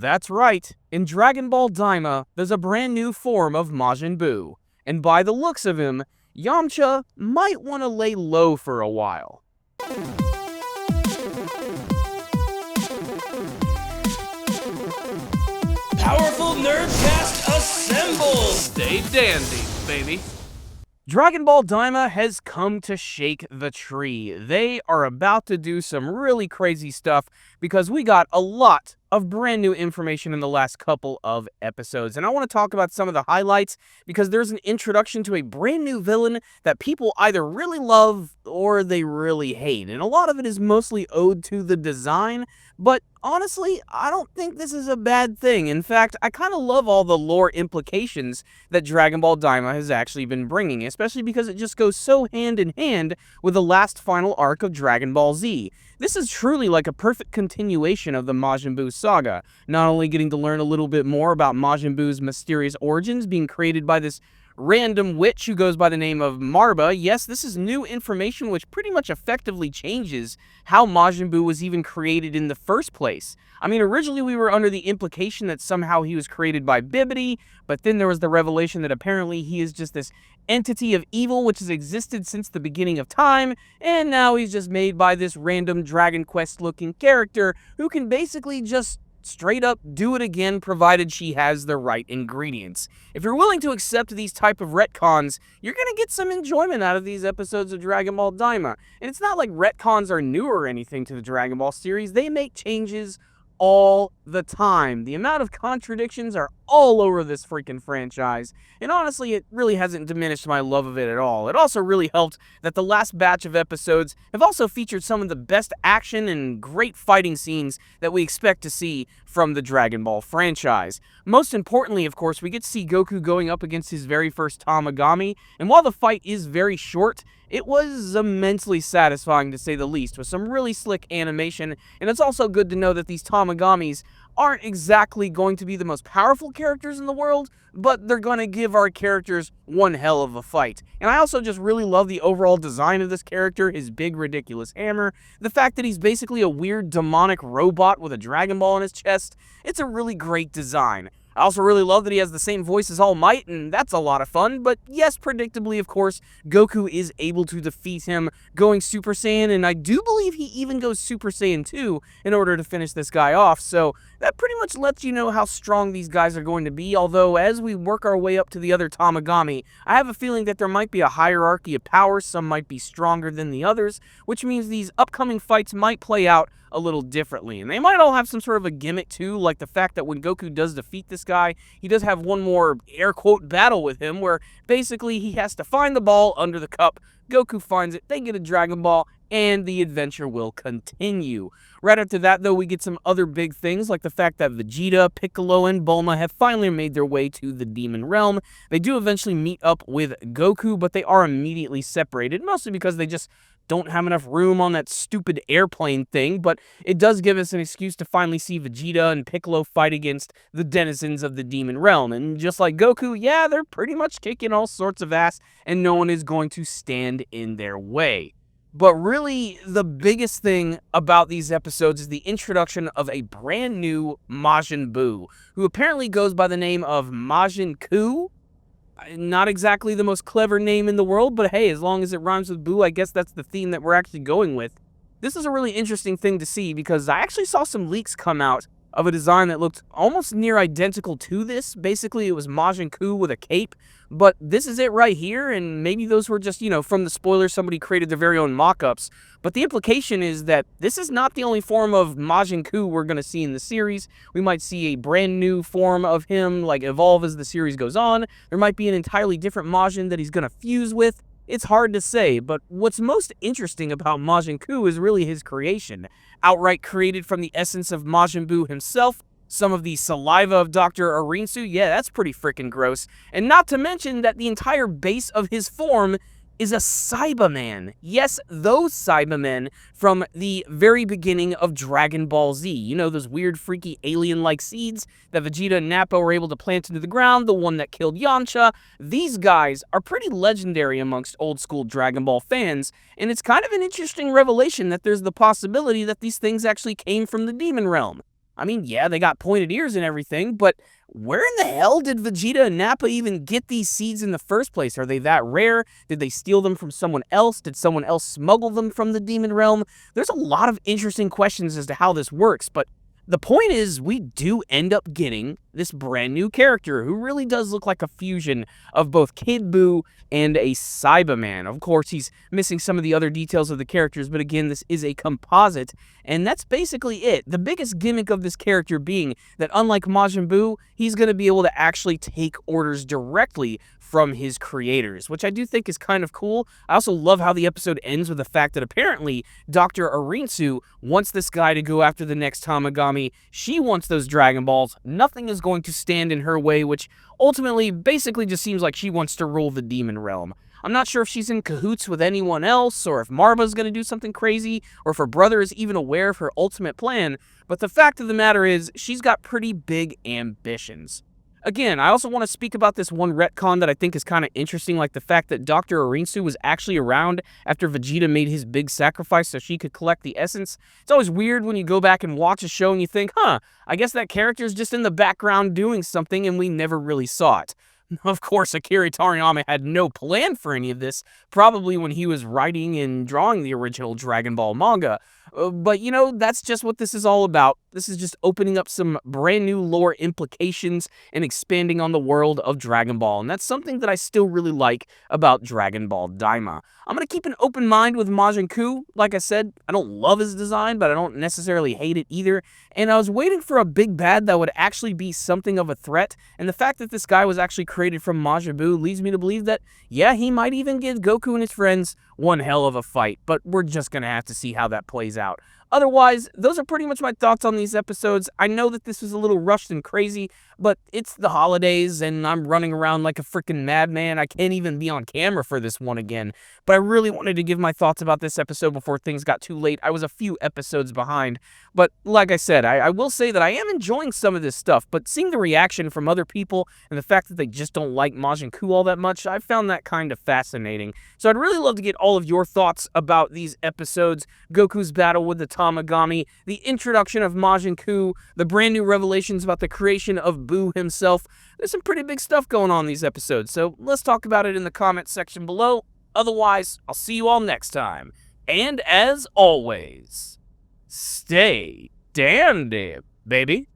That's right. In Dragon Ball Daima, there's a brand new form of Majin Buu. And by the looks of him, Yamcha might want to lay low for a while. Powerful Nerdcast assembles! Stay dandy, baby. Dragon Ball Daima has come to shake the tree. They are about to do some really crazy stuff because we got a lot of brand new information in the last couple of episodes. And I want to talk about some of the highlights because there's an introduction to a brand new villain that people either really love or they really hate. And a lot of it is mostly owed to the design, but honestly, I don't think this is a bad thing. In fact, I kind of love all the lore implications that Dragon Ball Daima has actually been bringing, especially because it just goes so hand in hand with the last final arc of Dragon Ball Z. This is truly like a perfect continuation of the Majin Buu saga, not only getting to learn a little bit more about Majin Buu's mysterious origins being created by this random witch who goes by the name of Marba. Yes, this is new information which pretty much effectively changes how Majin Buu was even created in the first place. I mean, originally we were under the implication that somehow he was created by Bibbidi, but then there was the revelation that apparently he is just this entity of evil which has existed since the beginning of time, and now he's just made by this random Dragon Quest looking character who can basically just straight up do it again provided she has the right ingredients. If you're willing to accept these type of retcons, you're going to get some enjoyment out of these episodes of Dragon Ball Daima. And it's not like retcons are new or anything to the Dragon Ball series. They make changes all the time. The amount of contradictions are all over this freaking franchise, and honestly, it really hasn't diminished my love of it at all. It also really helped that the last batch of episodes have also featured some of the best action and great fighting scenes that we expect to see from the Dragon Ball franchise. Most importantly, of course, we get to see Goku going up against his very first Tamagami, and while the fight is very short, it was immensely satisfying to say the least, with some really slick animation, and it's also good to know that these Tamagamis aren't exactly going to be the most powerful characters in the world, but they're going to give our characters one hell of a fight. And I also just really love the overall design of this character, his big ridiculous hammer, the fact that he's basically a weird demonic robot with a Dragon Ball in his chest. It's a really great design. I also really love that he has the same voice as All Might, and that's a lot of fun, but yes, predictably, of course, Goku is able to defeat him going Super Saiyan, and I do believe he even goes Super Saiyan 2 in order to finish this guy off, so that pretty much lets you know how strong these guys are going to be, although as we work our way up to the other Tamagami, I have a feeling that there might be a hierarchy of power. Some might be stronger than the others, which means these upcoming fights might play out a little differently. And they might all have some sort of a gimmick too, like the fact that when Goku does defeat this guy, he does have one more air quote battle with him where basically he has to find the ball under the cup. Goku finds it, they get a Dragon Ball, and the adventure will continue. Right after that, though, we get some other big things, like the fact that Vegeta, Piccolo, and Bulma have finally made their way to the Demon Realm. They do eventually meet up with Goku, but they are immediately separated, mostly because they just don't have enough room on that stupid airplane thing, but it does give us an excuse to finally see Vegeta and Piccolo fight against the denizens of the Demon Realm. And just like Goku, yeah, they're pretty much kicking all sorts of ass, and no one is going to stand in their way. But really, the biggest thing about these episodes is the introduction of a brand new Majin Buu, who apparently goes by the name of Majin Cou. Not exactly the most clever name in the world, but hey, as long as it rhymes with Boo, I guess that's the theme that we're actually going with. This is a really interesting thing to see because I actually saw some leaks come out of a design that looked almost near identical to this. Basically, it was Majin Kuu with a cape, but this is it right here, and maybe those were just, from the spoilers, somebody created their very own mock-ups. But the implication is that this is not the only form of Majin Kuu we're going to see in the series. We might see a brand new form of him, evolve as the series goes on. There might be an entirely different Majin that he's going to fuse with. It's hard to say, but what's most interesting about Majin Kuu is really his creation. Outright created from the essence of Majin Buu himself, some of the saliva of Dr. Arinsu, yeah, that's pretty freaking gross. And not to mention that the entire base of his form is a Saibaman. Yes, those Saibamen from the very beginning of Dragon Ball Z. You know, those weird, freaky, alien-like seeds that Vegeta and Nappa were able to plant into the ground, the one that killed Yamcha. These guys are pretty legendary amongst old-school Dragon Ball fans, and it's kind of an interesting revelation that there's the possibility that these things actually came from the Demon Realm. I mean, yeah, they got pointed ears and everything, but where in the hell did Vegeta and Nappa even get these seeds in the first place? Are they that rare? Did they steal them from someone else? Did someone else smuggle them from the demon realm? There's a lot of interesting questions as to how this works, but the point is, we do end up getting this brand new character who really does look like a fusion of both Kid Buu and a Saibaman. Of course, he's missing some of the other details of the characters, but again, this is a composite, and that's basically it. The biggest gimmick of this character being that unlike Majin Buu, he's going to be able to actually take orders directly from his creators, which I do think is kind of cool. I also love how the episode ends with the fact that apparently Dr. Arinsu wants this guy to go after the next Tamagami. She wants those Dragon Balls. Nothing is going to stand in her way, which ultimately basically just seems like she wants to rule the demon realm. I'm not sure if she's in cahoots with anyone else, or if Marva's going to do something crazy, or if her brother is even aware of her ultimate plan, but the fact of the matter is, she's got pretty big ambitions. Again, I also want to speak about this one retcon that I think is kind of interesting, like the fact that Dr. Arinsu was actually around after Vegeta made his big sacrifice so she could collect the essence. It's always weird when you go back and watch a show and you think, I guess that character's just in the background doing something and we never really saw it. Of course, Akira Toriyama had no plan for any of this, probably when he was writing and drawing the original Dragon Ball manga. But, you know, that's just what this is all about. This is just opening up some brand new lore implications and expanding on the world of Dragon Ball. And that's something that I still really like about Dragon Ball Daima. I'm going to keep an open mind with Majin Kuu. Like I said, I don't love his design, but I don't necessarily hate it either. And I was waiting for a big bad that would actually be something of a threat. And the fact that this guy was actually created from Majin Buu leads me to believe that, yeah, he might even give Goku and his friends one hell of a fight. But we're just going to have to see how that plays out. Otherwise, those are pretty much my thoughts on these episodes. I know that this was a little rushed and crazy, but it's the holidays and I'm running around like a freaking madman. I can't even be on camera for this one again. But I really wanted to give my thoughts about this episode before things got too late. I was a few episodes behind. But like I said, I will say that I am enjoying some of this stuff, but seeing the reaction from other people and the fact that they just don't like Majin Kuu all that much, I found that kind of fascinating. So I'd really love to get all of your thoughts about these episodes, Goku's battle with the Tamagami, the introduction of Majin Kuu, the brand new revelations about the creation of Buu himself. There's some pretty big stuff going on in these episodes, so let's talk about it in the comment section below. Otherwise, I'll see you all next time. And as always, stay dandy, baby.